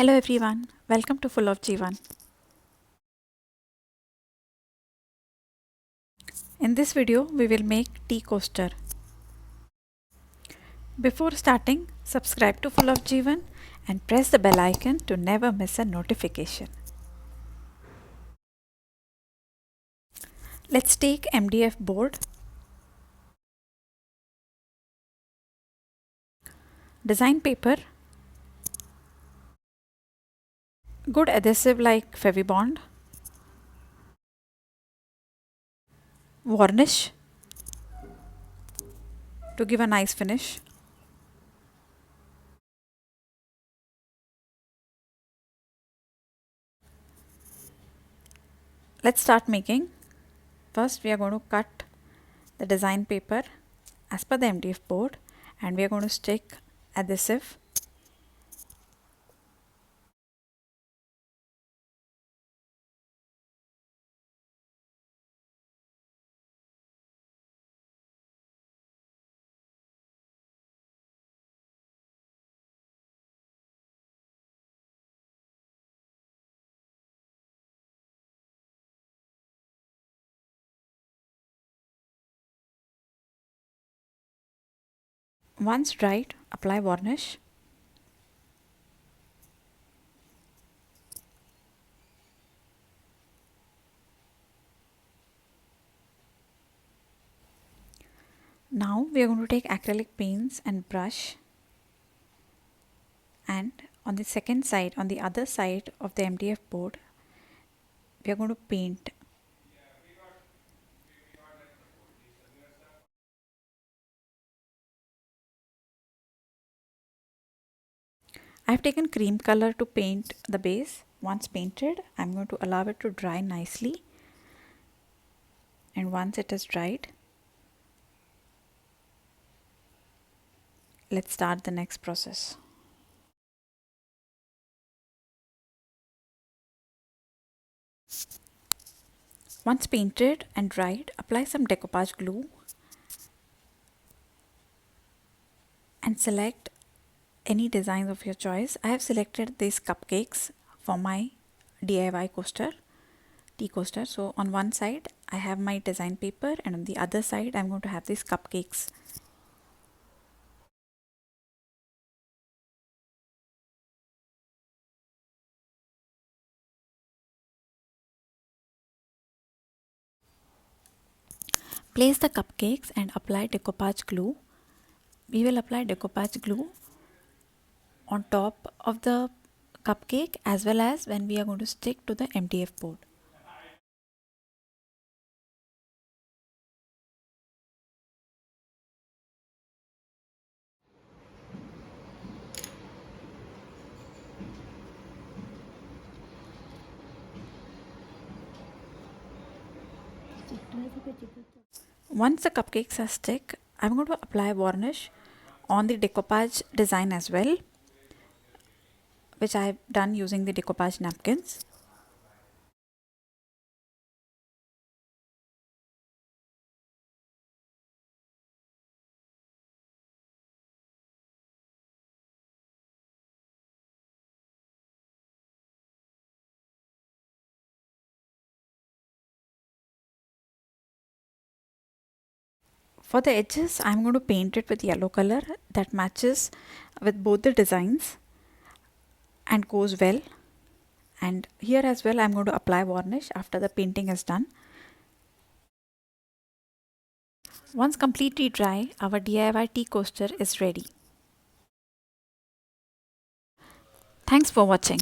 Hello everyone, welcome to Full of Jeevan. In this video, we will make tea coaster. Before starting, subscribe to Full of Jeevan and press the bell icon to never miss a notification. Let's take MDF board, design paper, good adhesive like Fevibond, varnish to give a nice finish, let's start making. First we are going to cut the design paper as per the MDF board and we are going to stick adhesive. Once dried, apply varnish. Now we are going to take acrylic paints and brush, and on the second side, on the other side of the MDF board, we are going to paint. I have taken cream color to paint the base. Once painted, I am going to allow it to dry nicely, and once it is dried, let's start the next process. Once painted and dried, apply some decoupage glue and select any designs of your choice. I have selected these cupcakes for my DIY coaster, tea coaster. So on one side I have my design paper and on the other side I'm going to have these cupcakes. Place the cupcakes and apply decoupage glue. We will apply decoupage glue on top of the cupcake as well as when we are going to stick to the MDF board. Once the cupcakes are stick, I'm going to apply varnish on the decoupage design as well, which I have done using the decoupage napkins. For the edges, I'm going to paint it with yellow color that matches with both the designs and goes well. And here as well, I'm going to apply varnish after the painting is done. Once completely dry, our DIY tea coaster is ready. Thanks for watching.